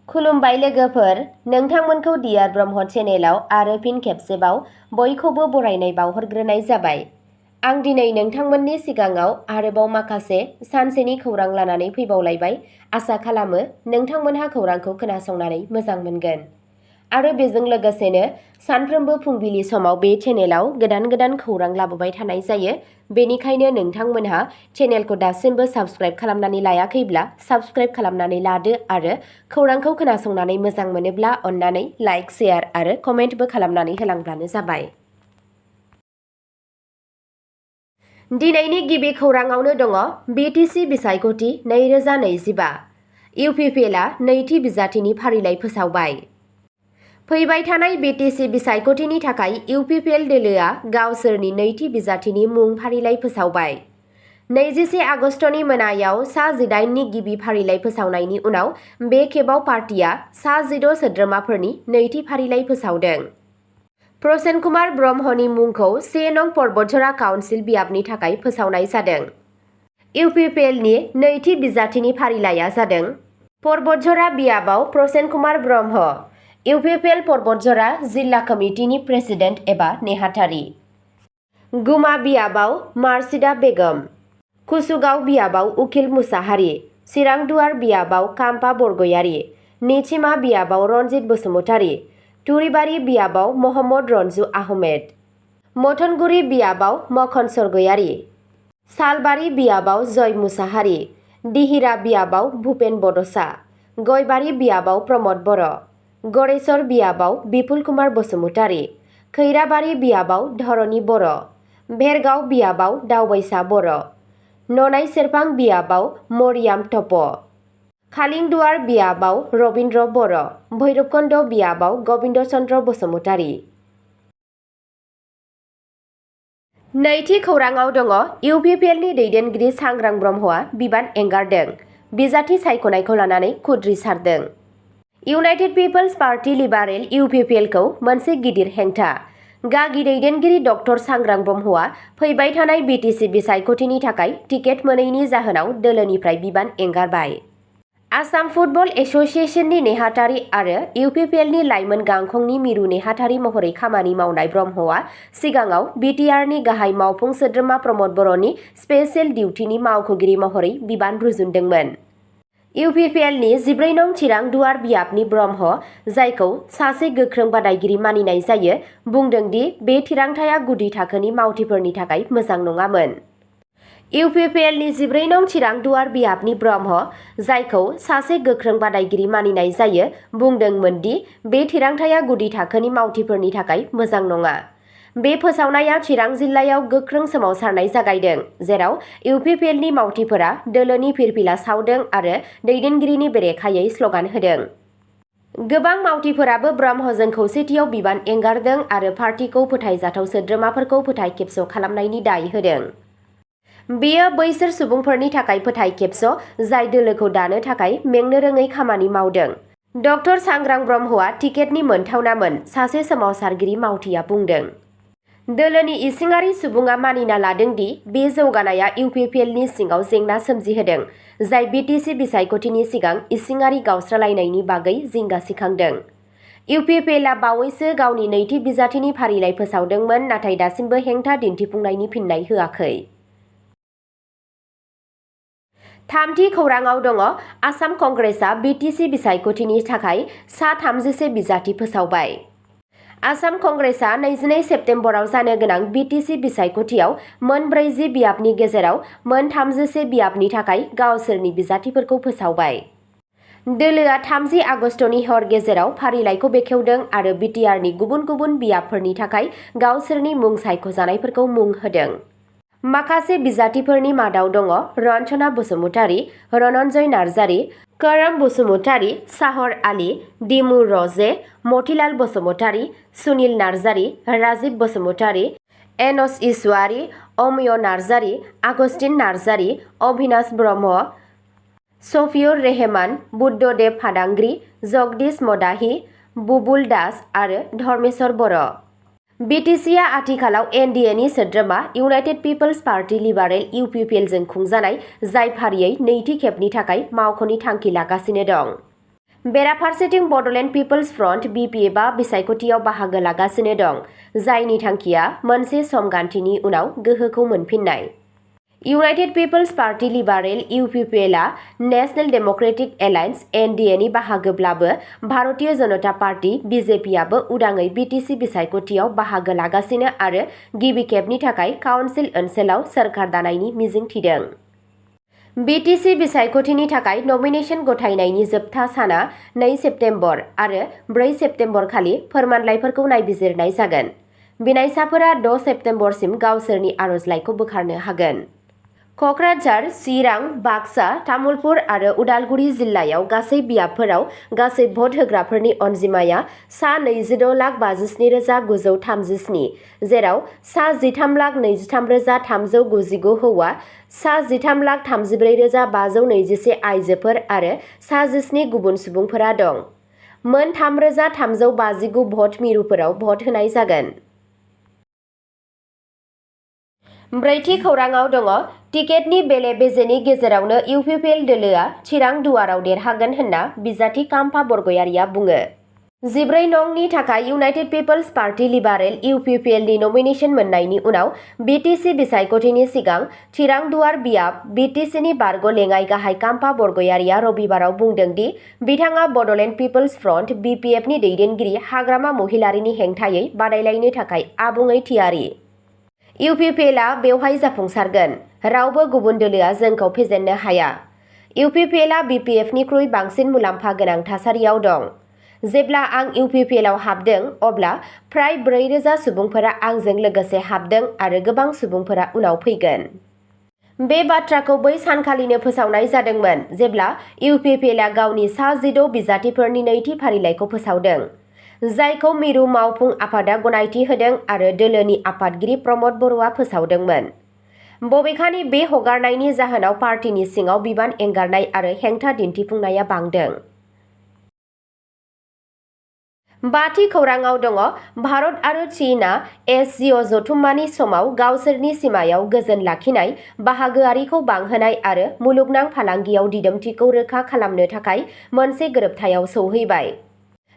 खुलुमबाय लोगोफोर, नोंथांमोनखौ डियार ब्रह्म चेनेलाव आरो फिन खेबसेबाव बयखौबो बरायनाय बावहरग्रोनाय जाबाय। आं दिनै नोंथांमोननि सिगाङाव आरोबाव माखासे सानसेनि खौरां लानानै फैबावलायबाय। आसा खालामो नोंथांमोनहा खौरांखौ खोनासंनानै मोजां मोनगोन। आरो बेजों लोगोसेनो सानफ्रोमबो फुंबिलि समाव बे चेनेलाव गोदान खौरां लाबोबाय थानाय जायो। बेनिखायनो नोंथांमोनहा चेनेलखौ दासिमबो साबस्क्राइब खालामनानै लायाखैब्ला साबस्क्राइब खालामनानै लादो आरो खौरांखौ खोनासंनानै मोजां मोनोब्ला अन्नानै लाइक, शेयार आरो कमेन्टबो खालामनानै होलांब्लानो जाबाय। दिनैनि गिबि खौराङावनो दङ बिटिसि बिसायख'थि 2025। UPPLआ नैथि बिजाथिनि फारिलाइ फोसावबाय। फैबाय थानाय बिटिसि बिसायख'थिनि थाखाय UPPL दोलोआ गावसोरनि नैथि बिजाथिनि मुं फारिलाइ फोसावबाय। 21 आगस्टनि मोनायाव सा 18नि गिबि फारिलाइ फोसावनायनि उनाव बे खेबाव पार्टिया सा 16 सोद्रोमाफोरनि नैथि फारिलाइ फोसावदों। प्रसेन कुमार ब्रह्मनि मुंखौ 1 नं परबतझरा काउन्सिल बियाबनि थाखाय फोसावनाय जादों। UPPLनि नैथि बिजाथिनि फारिलाइया जादों परबतझरा बियाबाव प्रसेन कुमार ब्रह्म, UPPL परबतझरा जिल्ला कमिटिनि प्रेसिडेन्ट एबा नेहाथारि। गुमा बियाबाव मार्सिदा बेगम, कुसुगाव बियाबाव उकिल मुसाहारि, चिरांदुवार बियाबाव काम्पा बरगयारी, निचिमा बियाबाव रनजित बसुमतारी, तुरिबारि बियाबाव महम्मद रन्जु आहमेद, मथनगुरि बियाबाव मखन सरगयारी, सालबारि बियाबाव जय मुसाहारि, दिहिरा बियाबाव भुपेन बड'सा, गयबारि बियाबाव प्रमद बर', गरेस्वर बियाबाव बिपुल कुमार बसुमतारी, खैराबारि बियाबाव धरणी बर', भेरगाव बियाबाव दावबायसा बर', ननाय सेरफां बियाबाव मरियाम टप', खालिंदुवार बियाबाव रबिन्द्र बर', भैरबकन्द बियाबाव गबिन्द चन्द्र बसुमतारी। नैथि खौराङाव दङ UPPLनि दैदेनगिरि सांग्रां ब्रह्मआ बिबान एंगारदों, बिजाथि सायख'नायखौ लानानै खुद्रि सारदों। इउनाइटेड पिपल्स पार्टी लिबारेल UPPLखौ मोनसे गिदिर हेंथा। गागि दैदेनगिरि डक्टर सांग्रां ब्रह्मआ फैबाय थानाय बिटिसि बिसायख'थिनि थाखाय टिकेट मोनैनि जाहोनाव दोलोनिफ्राय बिबान एंगारबाय। आसाम फुटबल एस'सिएशननि नेहाथारि आरो UPPLनि लाइमोन गांखंनि मिरु नेहाथारि महरै खामानि मावनाय ब्रह्मआ सिगाङाव बिटिआरनि गाहाय मावफुं सोद्रोमा प्रमद बर'नि स्पेशेल डिउटिनि मावख'गिरि महरै बिबान रुजुनदोंमोन। UPPLनि 14 नं चिरांदुवार बियाबनि ब्रह्म, जायखौ सासे गोख्रों बादायगिरि मानिनाय जायो, बुंदों दि बे थिरांथाया गुदि थाखोनि मावथिफोरनि थाखाय मोजां नङामोन। UPPLनि 14 नं चिरांदुवार बियाबनि ब्रह्म, जायखौ सासे गोख्रों बादायगिरि मानिनाय जायो, बुंदोंमोन दि बे थिरांथाया गुदि थाखोनि मावथिफोरनि थाखाय मोजां नङा। बे फोसावनाया चिरां जिल्लायाव गोख्रों सोमावसारनाय जागायदों, जेराव UPPLनि मावथिफोरा दोलोनि फिरफिला सावदों आरो दैदेनगिरिनि बेरेखायै स्लगान होदों। गोबां मावथिफोराबो ब्रह्मजों खौसेथियाव बिबान एंगारदों आरो पार्टिखौ फोथायजाथाव सोद्रोमाफोरखौ फोथायखेबस' खालामनायनि दाय होदों। बेयो बैसोर सुबुंफोरनि थाखाय फोथायखेबस' जाय दोलोखौ दानो थाखाय मेंनो रोङै खामानि मावदों। डक्टर सांग्रां ब्रह्मआ टिकेटनि मोनथावनामोन, सासे सोमावसारगिरि मावथिआ बुंदों। दोलोनि इसिङारि सुबुङा मानिना लादों दि बे जौगानाया UPPLनि सिङाव जेंना सोमजिहोदों, जाय बिटिसि बिसायख'थिनि सिगां इसिङारि गावस्रालायनायनि बागै जिंगा सिखांदों। UPPLआ बावैसो गावनि नैथि बिजाथिनि फारिलाइ फोसावदोंमोन, नाथाय दासिमबो हेंथा दिन्थिफुंनायनि फिननाय होआखै। थामथि खौराङाव दङ आसाम कंग्रेसआ बिटिसि बिसायख'थिनि थाखाय सा 31 बिजाथि फोसावबाय। आसाम कंग्रेसआ 22 सेप्तेम्बराव जानो गोनां बिटिसि बिसायख'थियाव मोन 40 बियाबनि गेजेराव मोन 31 बियाबनि थाखाय गावसोरनि बिजाथिफोरखौ फोसावबाय। दोलोआ 30 आगस्टनि हर गेजेराव फारिलाइखौ बेखेवदों आरो बिटिआरनि गुबुन बियाबफोरनि थाखाय गावसोरनि मुं सायख'जानायफोरखौ मुं होदों। माखासे बिजाथिफोरनि मादाव दङ रन्जना बसुमतारी, रनन्जय नार्जारी, करम बसुमतारी, साहर आली, दिमु रजे, मतिलाल बसुमतारी, सुनिल नार्जारी, राजिब बसुमतारी, एनस इसवारी, अमिय नार्जारी, आगस्तिन नार्जारी, अभिनाश ब्रह्म, शफिउर रेहमान, बुद्धदेब फादांग्रि, जगदीश मदाहि, बुबुल दास आरो धर्मेश्वर बर'। बिटिसिआ आथिखालाव एनडिएनि सोद्रोमा इउनाइटेड पिपल्स पार्टी लिबारेल UPPLजों खुंजानाय जाय फारियै नैथि खेबनि थाखाय मावख'नि थांखि लागासिनो दं। बेराफारसेथिं बड'लेण्ड पिपल्स फ्रन्ट (BPF) बिसायख'थियाव बाहागो लागासिनो दं, जायनि थांखिया मोनसे समगान्थिनि उनाव गोहोखौ मोनफिननाय। इउनाइटेड पिपल्स पार्टी लिबारेल (UPPL) आ नेशनेल डेम'क्रेटिक एलायन्स (NDA) नि बाहागोब्लाबो भारतीय जनता पार्टी (BJP) आबो उदाङै BTC बिसायख'थियाव बाहागो लागासिनो आरो गिबि खेबनि थाखाय काउन्सिल ओनसोलाव सोरखार दानायनि मिजिं थिदों। BTC बिसायख'थिनि थाखाय नमिनेशन गथायनायनि जोबथा साना 2 सेप्तेम्बर आरो 4 सेप्तेम्बर खालि फोरमानलाइफोरखौ नायबिजिरनाय जागोन। बिनायसाफोरा 6 सेप्तेम्बरसिम गावसोरनि आर'जलाइखौ बोखारनो हागोन। क'क्राझार, चिरां, बाक्सा, तामुलपुर आरो उदालगुरि जिल्लायाव गासै बियाबफोराव गासै भट होग्राफोरनि अनजिमाया सा 26,930,937, जेराव सा 13,23,399 हौवा, सा 13,34,521 आइजोफोर आरो सा 17 गुबुन सुबुंफोरा दं। मोन 3,359 भट मिरुफोराव भट होनाय जागोन। ब्रैथि खौराङाव दङ टिकेटनि बेले-बेजेनि गेजेरावनो UPPL दोलोआ चिरां दुवाराव देरहागोन होनना बिजाथि काम्पा बरग'यारिया बुङो। 14 नंनि थाखाय इउनाइटेड पिपल्स पार्टी लिबारेल (UPPL) नि नमिनेशन मोननायनि उनाव BTC बिसायख'थिनि सिगां चिरां दुवार बियाब BTC नि बारग' लेङाइ गाहाय काम्पा बरग'यारिया रबिबाराव बुंदों दि बिथाङा बड'लेण्ड पिपल्स फ्रन्ट (BPF) नि दैदेनगिरि हाग्रामा महिलारीनि हेंथायै बादायलायनो थाखाय आबुङै थियारि। UPPL आ बेवहाय जाफुंसारगोन। रावबो गुबुन दोलोआ जोंखौ फेजेननो हाया। UPPL आ BPF निख्रुइ बांसिन मुलाम्फा गोनां थासारियाव दं। जेब्ला आं UPPL आव हाबदों अब्ला फ्राय 4,000 सुबुंफोरा आंजों लोगोसे हाबदों आरो गोबां सुबुंफोरा उनाव फैगोन। बे बाथ्राखौ बै सानखालिनो फोसावनाय जादोंमोन जेब्ला UPPL आ गावनि सा 16 बिजाथिफोरनि नैथि फारिलाइखौ फोसावदों, जायखौ मिरु मावफुं आफादआ गनायथि होदों आरो दोलोनि आफादगिरि प्रमद बर'आ फोसावदोंमोन। बबेखानि बे हगारनायनि जाहोनाव पार्टीनि सिङाव बिबान एंगारनाय आरो हेंथा दिन्थिफुंनाया बांदों। बाथि खौराङाव दङ भारत आरो चीनआ SCO जथुम्मानि समाव गावसोरनि सिमायाव गोजोन लाखिनाय, बाहागोआरिखौ बांहोनाय आरो मुलुगनां फालांगियाव दिदोमथिखौ रोखा खालामनो थाखाय मोनसे गोरोबथायाव सौहैबाय।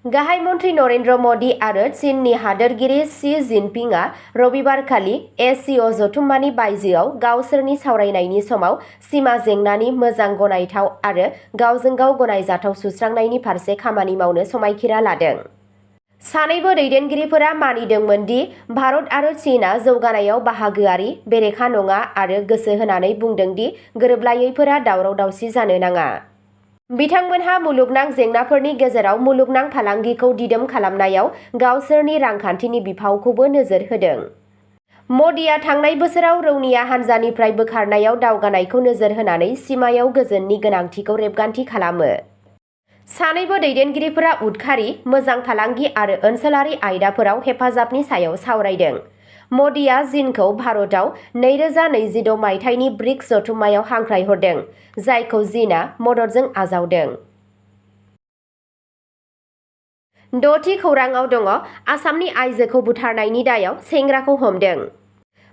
गाहाय मन्त्रि नरेन्द्र मदि आरो चीननि हादोरगिरि शी जिनपिंआ रबिबारखालि SCO जथुम्मानि बायजोआव गावसोरनि सावरायनायनि समाव सिमा जेंनानि मोजां गनायथाव आरो गावजों गाव गनायजाथाव सुस्रांनायनि फारसे खामानि मावनो समायखिरा लादों। सानैबो दैदेनगिरिफोरा मानिदोंमोन दि भारत आरो चीनआ जौगानायाव बाहागोआरि, बेरेखा नङा आरो गोसो होनानै बुंदों दि गोरोबलायैफोरा दावराव-दावसि जानो नाङा। बिथांमोनहा मुलुगनां जेंनाफोरनि गेजेराव मुलुगनां फालांगिखौ दिदोम खालामनायाव गावसोरनि रांखान्थिनि बिफावखौबो नोजोर होदों। मदिआ थांनाय बोसोराव रौनिया हान्जानिफ्राय बोखारनायाव दावगानायखौ नोजोर होनानै सिमायाव गोजोननि गोनांथिखौ रेबगान्थि खालामो। सानैबो दैदेनगिरिफोरा उदखारि, मोजां फालांगि आरो ओनसोलारि आयदाफोराव हेफाजाबनि सायाव सावरायदों। मदिआ चीनखौ भारतआव 2026 मायथाइनि ब्रिक्स जथुम्मायाव हांख्रायहरदों, जायखौ चीनआ मददजों आजावदों। द'थि खौराङाव दङ आसामनि आइजोखौ बुथारनायनि दायाव सेंग्राखौ हमदों।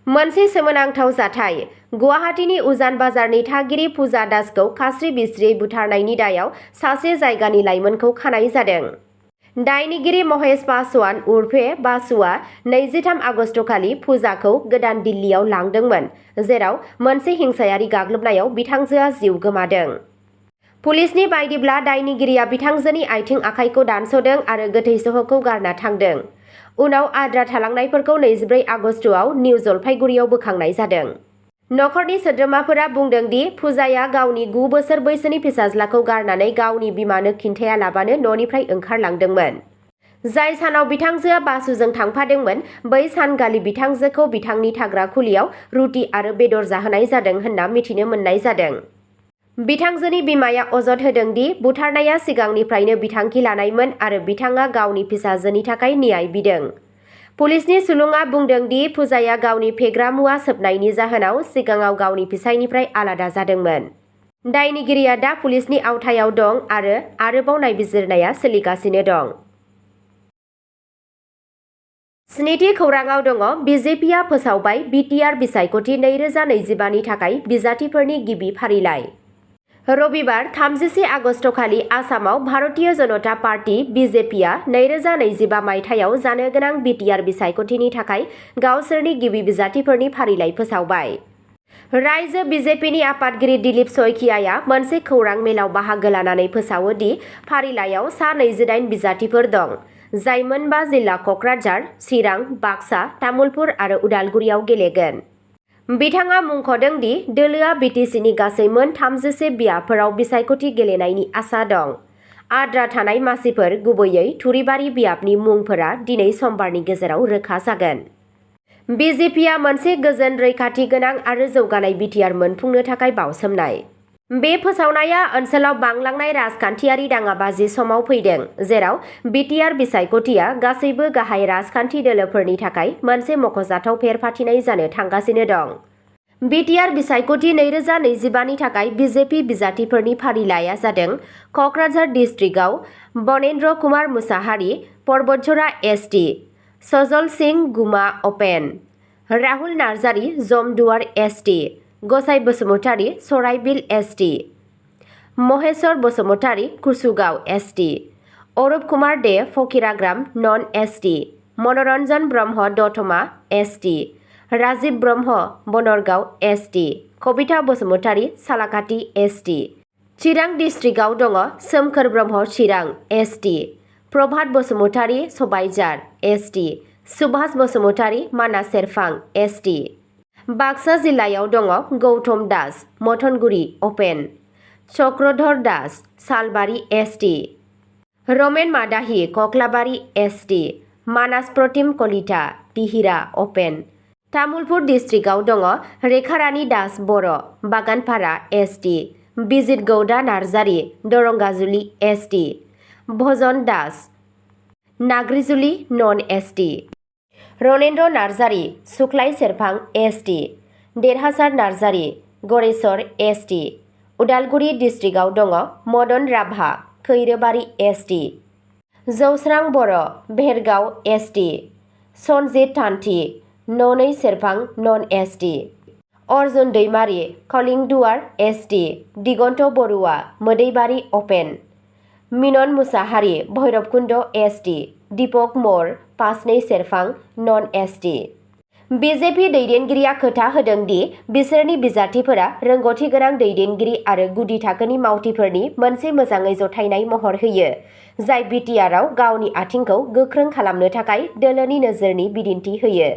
मोनसे सोमोनांथाव जाथाय। गुवाहाटीनि उजान बाजारनि थागिरि पूजा दासखौ खास्रि-बिस्रियै बुथारनायनि दायाव सासे जायगानि लाइमोनखौ खानाय जादों। दायनिगिरि महेश पासवान उर्फे बासुआ 23 आगस्तखालि पूजाखौ गोदान दिल्लीयाव लांदोंमोन, जेराव मोनसे हिंसायारि गाग्लोबनायाव बिथांजोआ जिउ गोमादों। पुलिसनि बायदिब्ला दायनिगिरिया बिथांजोनि आथिं-आखाइखौ दानस'दों आरो गोथै सह'खौ गारना थांदों। उनाव आद्रा थालांनायफोरखौ 24 आगस्तआव निउ जलपाइगुरियाव बोखांनाय जादों। नखरनि सोद्रोमाफोरा बुंदों दि पूजाया गावनि 9 बोसोर बैसोनि फिसाज्लाखौ गारनानै गावनि बिमानो खिन्थायालाबानो न'निफ्राय ओंखारलांदोंमोन। जाय सानाव बिथांजोआ बासुजों थांफादोंमोन, बै सानखालि बिथांजोखौ बिथांनि थाग्रा खुलियाव रुटि आरो बेदर जाहोनाय जादों होनना मिथिनो मोननाय जादों। बिथांजोनि बिमाया अजद होदों दि बुथारनाया सिगांनिफ्रायनो बिथांखि लानायमोन आरो बिथाङा गावनि फिसाजोनि थाखाय न्याय बिदों। पुलिसनि सुलुङा बुंदों दि पूजाया गावनि फेग्रा मुवा सोबनायनि जाहोनाव सिगाङाव गावनि फिसायनिफ्राय आलादा जादोंमोन। दायनिगिरिया दा पुलिसनि आवथायाव दं आरो आरोबाव नायबिजिरनाया सोलिगासिनो दं। स्निथि खौराङाव दङ BJPआ फोसावबाय BTR बिसायख'थि 2025 नि थाखाय बिजाथिफोरनि गिबि फारिलाइ। रबिबार 31 आगस्टखालि आसामाव भारतीय जनता पार्टी बिजेपिआ 2025 मायथाइयाव जानो गोनां बिटिआर बिसायख'थिनि थाखाय गावसोरनि गिबि बिजाथिफोरनि फारिलाइ फोसावबाय। रायजो बिजेपिनि आफादगिरि दिलीप शइकियाआ मोनसे खौरां मेलाव बाहागो लानानै फोसावो दि फारिलाइयाव सा 28 बिजाथिफोर दं, जाय मोनबा जिल्ला क'क्राझार, चिरां, बाक्सा, तामुलपुर आरो उदालगुरियाव गेलेगोन। बिथाङा मुंख'दों दि दोलोआ बिटिसिनि गासै मोन 31 बियाबफोराव बिसायख'थि गेलेनायनि आसा दं। आद्रा थानाय मासिफोर, गुबैयै थुरिबारि बियाबनि मुंफोरा दिनै समबारनि गेजेराव रोखा जागोन। बिजेपिआ मोनसे गोजोन, रैखाथि गोनां आरो जौगानाय बिटिआर मोनफुंनो थाखाय बावसोमनाय। बे फोसावनाया ओनसोलाव बांलांनाय राजखान्थियारि दाङाबाजि समाव फैदों, जेराव बिटिआर बिसायख'थिया गासैबो गाहाय राजखान्थि दोलोफोरनि थाखाय मोनसे मख'जाथाव फेरफाथिनाय जानो थांगासिनो दं। बिटिआर बिसायख'थि 2025 नि थाखाय बिजेपि बिजाथिफोरनि फारिलाइआ जादों क'क्राझार डिस्ट्रिक्टआव बनेन्द्र कुमार मुसाहारि, परबतझरा एसटि, सजल सिंह गुमा अपेन, राहुल नार्जारि जमदुवार एसटि, गसाइ बसुमतारि सराइबिल एसटि, महेश्वर बसुमतारि कुसुगाव एसटि, अरुप कुमार दे फकिराग्राम नन एसटि, मनरन्जन ब्रह्म दतमा एसटि, राजिब ब्रह्म बनरगाव एसटि, कबिता बसुमतारि सालाकाटि एसटि। चिरां डिस्ट्रिक्टआव दङ सोमखोर ब्रह्म चिरां एसटि, प्रभात बसुमतारि सबाइझार एसटि, सुभाष बसुमतारि मानास सेरफां एसटि। बाक्सा जिल्लायाव दङ गौतम दास मथनगुरि अपेन, चक्रधर दास सालबारि एसटि, रमेन मादाहि कक्लाबारि एसटि, मानास प्रतिम कलिता तिहिरा अपेन। तामुलपुर डिस्ट्रिक्टआव दङ रेखारानि दास बर' बागानपारा एसटि, बिजित गौदा नार्जारि दरंगाजुलि एसटि, भजन दास नाग्रिजुलि नन एसटि, रनेन्द्र नार्जारि सुख्लाय सेरफां एसटि, देरहासार नार्जारि गरेस्वर एसटि। उदालगुरि डिस्ट्रिक्टआव दङ मदन राभा खैरोबारि एसटि, जौस्रां बर' भेरगाव एसटि, सनजित तान्थि ननै सेरफां नन एसटि, अर्जुन दैमारि कलिंदुवार एसटि, दिगन्त बरुवा मोदैबारि अपेन, मिनन मुसाहारि भैरबकुन्द एसटि, दीपक मर पासनै सेरफां नन एसटि। बिजेपि दैदेनगिरिया खोथा होदों दि बिसोरनि बिजाथिफोरा रोंग'थि गोनां दैदेनगिरि आरो गुदि थाखोनि मावथिफोरनि मोनसे मोजाङै जथायनाय महर होयो, जाय बिटिआरआव गावनि आथिंखौ गोख्रों खालामनो थाखाय दोलोनि नोजोरनि बिदिन्थि होयो।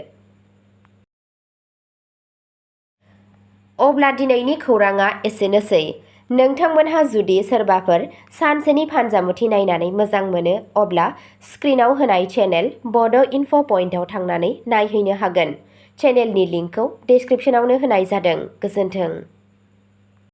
अब्ला दिनैनि खौरांआ एसेनोसै। नोंथांमोनहा जुदि सोरबाफोर सानसेनि फानजामुथि नायनानै मोजां मोनो, अब्ला स्क्रिनाव होनाय चेनेल बड' इनफ' पइन्टआव थांनानै नायहैनो हागोन। चेनेलनि लिंकखौ डिस्क्रिप्शनावनो होनाय जादों। गोजोन्थों।